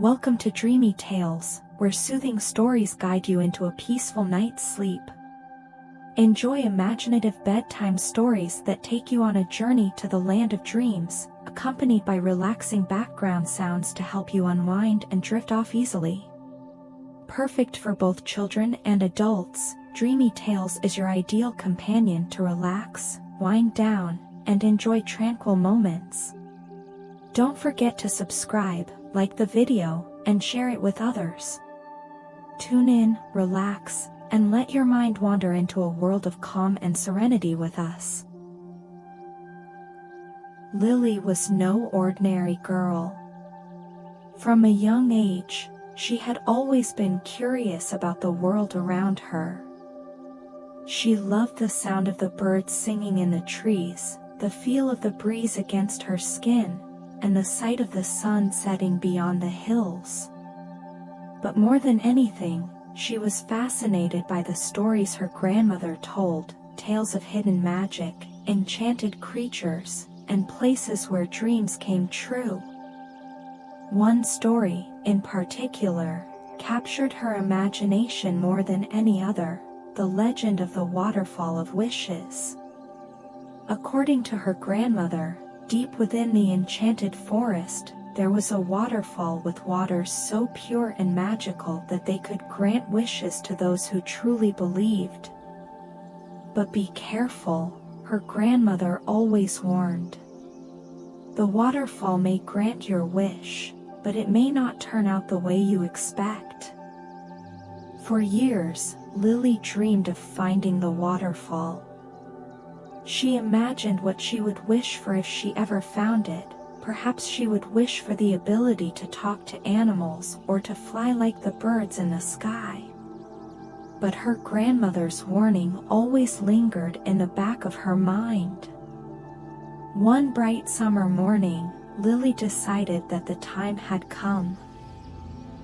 Welcome to Dreamy Tales, where soothing stories guide you into a peaceful night's sleep. Enjoy imaginative bedtime stories that take you on a journey to the land of dreams, accompanied by relaxing background sounds to help you unwind and drift off easily. Perfect for both children and adults, Dreamy Tales is your ideal companion to relax, wind down, and enjoy tranquil moments. Don't forget to subscribe, like the video, and share it with others. Tune in, relax, and let your mind wander into a world of calm and serenity with us. Lily was no ordinary girl. From a young age, she had always been curious about the world around her. She loved the sound of the birds singing in the trees, the feel of the breeze against her skin, and the sight of the sun setting beyond the hills. But more than anything, she was fascinated by the stories her grandmother told, tales of hidden magic, enchanted creatures, and places where dreams came true. One story, in particular, captured her imagination more than any other, the legend of the Waterfall of Wishes. According to her grandmother, deep within the enchanted forest, there was a waterfall with waters so pure and magical that they could grant wishes to those who truly believed. But be careful, her grandmother always warned. The waterfall may grant your wish, but it may not turn out the way you expect. For years, Lily dreamed of finding the waterfall. She imagined what she would wish for if she ever found it. Perhaps she would wish for the ability to talk to animals or to fly like the birds in the sky. But her grandmother's warning always lingered in the back of her mind. One bright summer morning, Lily decided that the time had come.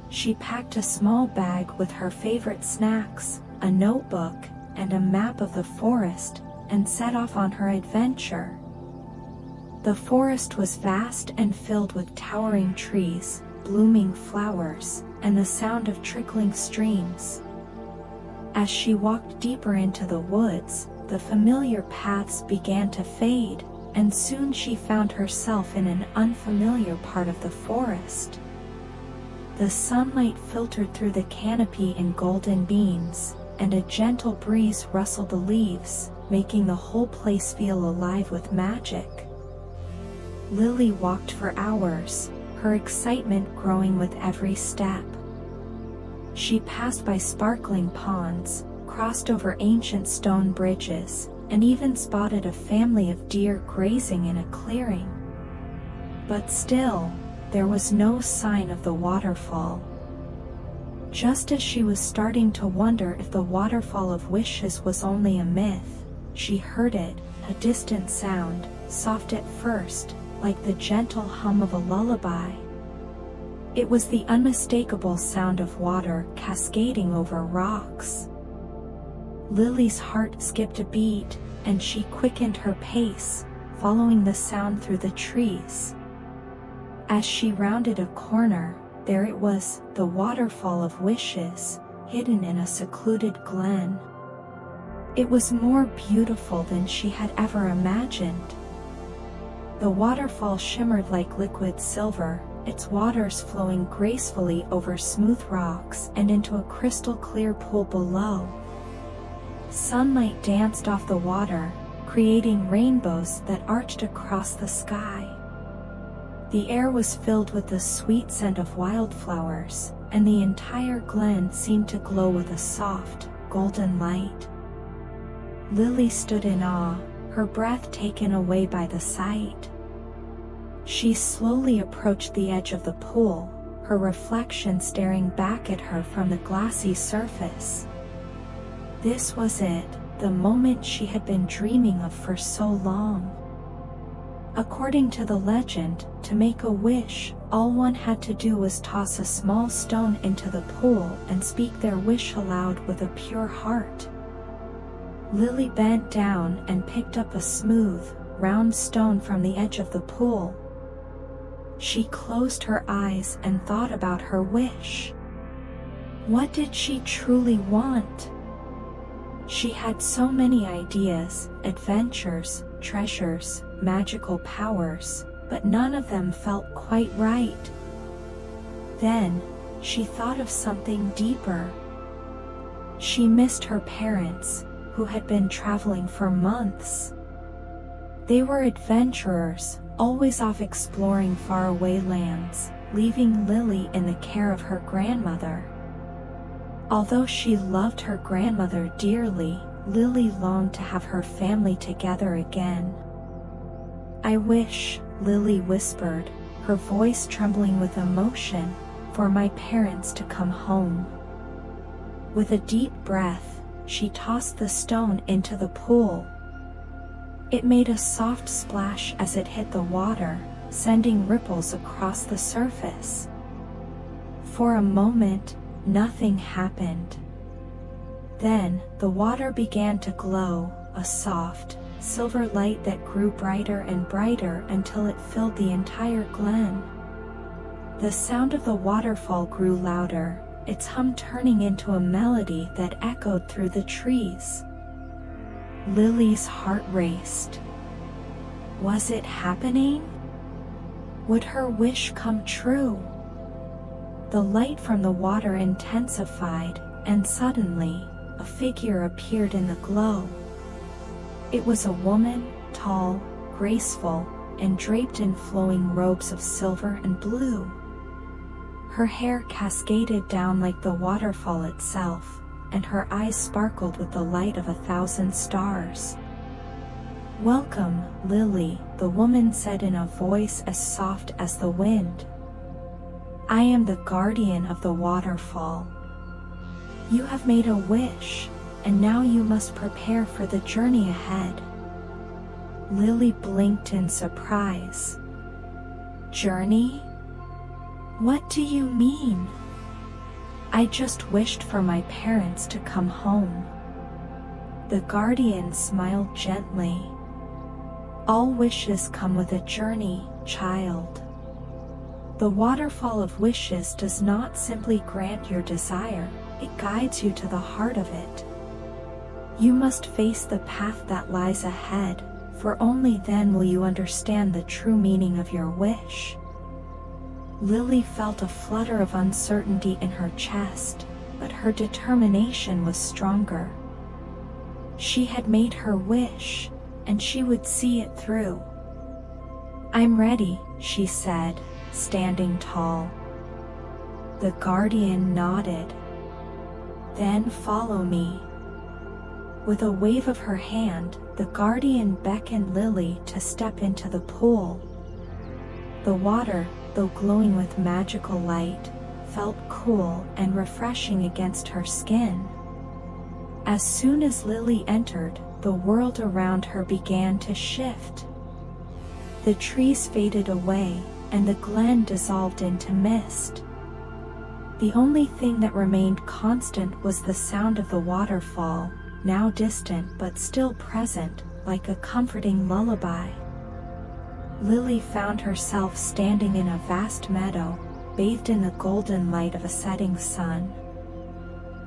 She packed a small bag with her favorite snacks, a notebook, and a map of the forest, and set off on her adventure. The forest was vast and filled with towering trees, blooming flowers, and the sound of trickling streams. As she walked deeper into the woods, the familiar paths began to fade, and soon she found herself in an unfamiliar part of the forest. The sunlight filtered through the canopy in golden beams, and a gentle breeze rustled the leaves, making the whole place feel alive with magic. Lily walked for hours, her excitement growing with every step. She passed by sparkling ponds, crossed over ancient stone bridges, and even spotted a family of deer grazing in a clearing. But still, there was no sign of the waterfall. Just as she was starting to wonder if the Waterfall of Wishes was only a myth, she heard it, a distant sound, soft at first, like the gentle hum of a lullaby. It was the unmistakable sound of water cascading over rocks. Lily's heart skipped a beat, and she quickened her pace, following the sound through the trees. As she rounded a corner, there it was, the Waterfall of Wishes, hidden in a secluded glen. It was more beautiful than she had ever imagined. The waterfall shimmered like liquid silver, its waters flowing gracefully over smooth rocks and into a crystal-clear pool below. Sunlight danced off the water, creating rainbows that arched across the sky. The air was filled with the sweet scent of wildflowers, and the entire glen seemed to glow with a soft, golden light. Lily stood in awe, her breath taken away by the sight. She slowly approached the edge of the pool, her reflection staring back at her from the glassy surface. This was it, the moment she had been dreaming of for so long. According to the legend, to make a wish, all one had to do was toss a small stone into the pool and speak their wish aloud with a pure heart. Lily bent down and picked up a smooth, round stone from the edge of the pool. She closed her eyes and thought about her wish. What did she truly want? She had so many ideas, adventures, treasures, magical powers, but none of them felt quite right. Then, she thought of something deeper. She missed her parents, who had been traveling for months. They were adventurers, always off exploring faraway lands, leaving Lily in the care of her grandmother. Although she loved her grandmother dearly, Lily longed to have her family together again. "I wish," Lily whispered, her voice trembling with emotion, "for my parents to come home." With a deep breath, she tossed the stone into the pool. It made a soft splash as it hit the water, sending ripples across the surface. For a moment, nothing happened. Then, the water began to glow, a soft, silver light that grew brighter and brighter until it filled the entire glen. The sound of the waterfall grew louder, its hum turning into a melody that echoed through the trees. Lily's heart raced. Was it happening? Would her wish come true? The light from the water intensified, and suddenly, a figure appeared in the glow. It was a woman, tall, graceful, and draped in flowing robes of silver and blue. Her hair cascaded down like the waterfall itself, and her eyes sparkled with the light of 1,000 stars. "Welcome, Lily," the woman said in a voice as soft as the wind. "I am the guardian of the waterfall. You have made a wish, and now you must prepare for the journey ahead." Lily blinked in surprise. "Journey? What do you mean?" "I just wished for my parents to come home." The guardian smiled gently. "All wishes come with a journey, child. The Waterfall of Wishes does not simply grant your desire, it guides you to the heart of it. You must face the path that lies ahead, for only then will you understand the true meaning of your wish." Lily felt a flutter of uncertainty in her chest, but her determination was stronger. She had made her wish, and she would see it through. "I'm ready," she said, standing tall. The guardian nodded. "Then follow me." With a wave of her hand, the guardian beckoned Lily to step into the pool. The water, though glowing with magical light, felt cool and refreshing against her skin. As soon as Lily entered, the world around her began to shift. The trees faded away, and the glen dissolved into mist. The only thing that remained constant was the sound of the waterfall, now distant but still present, like a comforting lullaby. Lily found herself standing in a vast meadow, bathed in the golden light of a setting sun.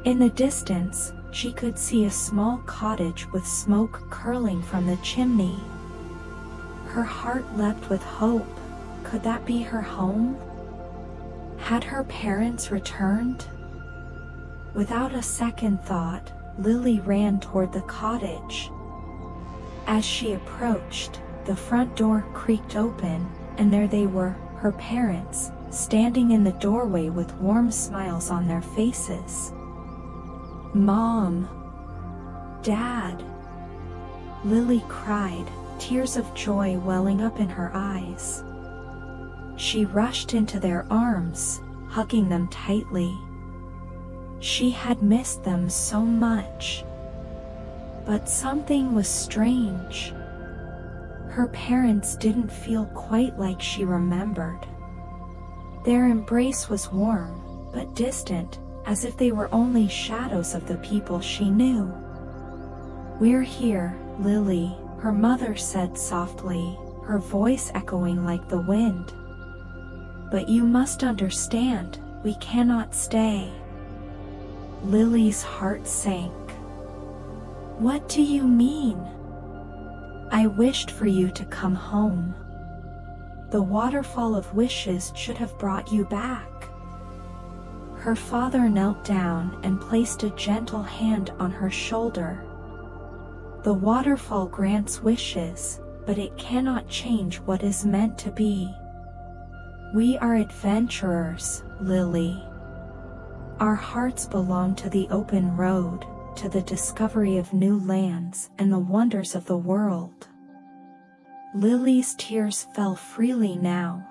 In the distance, she could see a small cottage with smoke curling from the chimney. Her heart leapt with hope. Could that be her home? Had her parents returned? Without a second thought, Lily ran toward the cottage. As she approached, the front door creaked open, and there they were, her parents, standing in the doorway with warm smiles on their faces. "Mom! Dad!" Lily cried, tears of joy welling up in her eyes. She rushed into their arms, hugging them tightly. She had missed them so much. But something was strange. Her parents didn't feel quite like she remembered. Their embrace was warm, but distant, as if they were only shadows of the people she knew. "We're here, Lily," her mother said softly, her voice echoing like the wind. But you must understand, we cannot stay. Lily's heart sank. What do you mean? I wished for you to come home. The Waterfall of Wishes should have brought you back. Her father knelt down and placed a gentle hand on her shoulder. The waterfall grants wishes, but it cannot change what is meant to be. We are adventurers, Lily. Our hearts belong to the open road, to the discovery of new lands and the wonders of the world. Lily's tears fell freely now.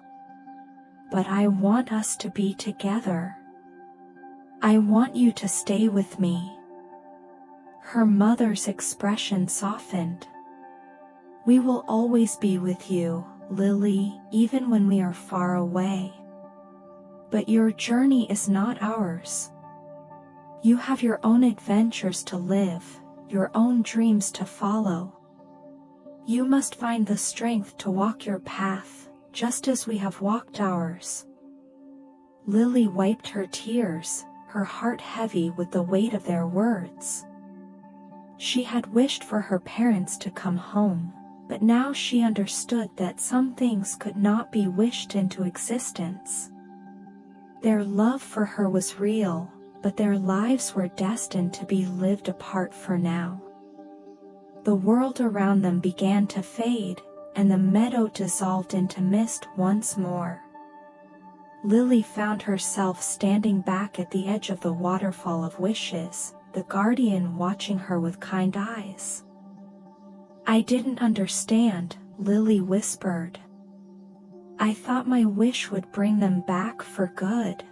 But I want us to be together. I want you to stay with me. Her mother's expression softened. We will always be with you, Lily, even when we are far away. But your journey is not ours. You have your own adventures to live, your own dreams to follow. You must find the strength to walk your path, just as we have walked ours. Lily wiped her tears, her heart heavy with the weight of their words. She had wished for her parents to come home, but now she understood that some things could not be wished into existence. Their love for her was real, but their lives were destined to be lived apart for now. The world around them began to fade, and the meadow dissolved into mist once more. Lily found herself standing back at the edge of the Waterfall of Wishes, the guardian watching her with kind eyes. I didn't understand, Lily whispered. I thought my wish would bring them back for good.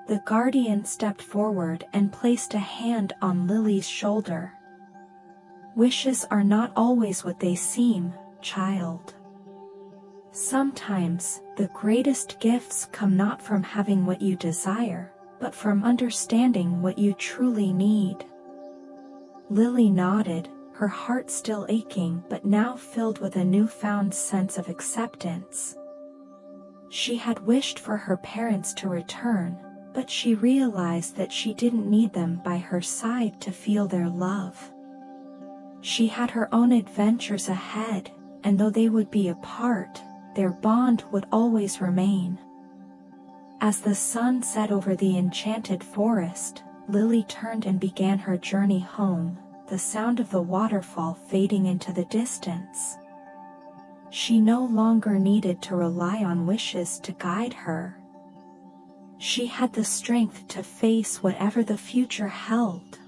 The guardian stepped forward and placed a hand on Lily's shoulder. Wishes are not always what they seem, child. Sometimes, the greatest gifts come not from having what you desire, but from understanding what you truly need. Lily nodded, her heart still aching but now filled with a newfound sense of acceptance. She had wished for her parents to return, but she realized that she didn't need them by her side to feel their love. She had her own adventures ahead, and though they would be apart, their bond would always remain. As the sun set over the enchanted forest, Lily turned and began her journey home, the sound of the waterfall fading into the distance. She no longer needed to rely on wishes to guide her. She had the strength to face whatever the future held.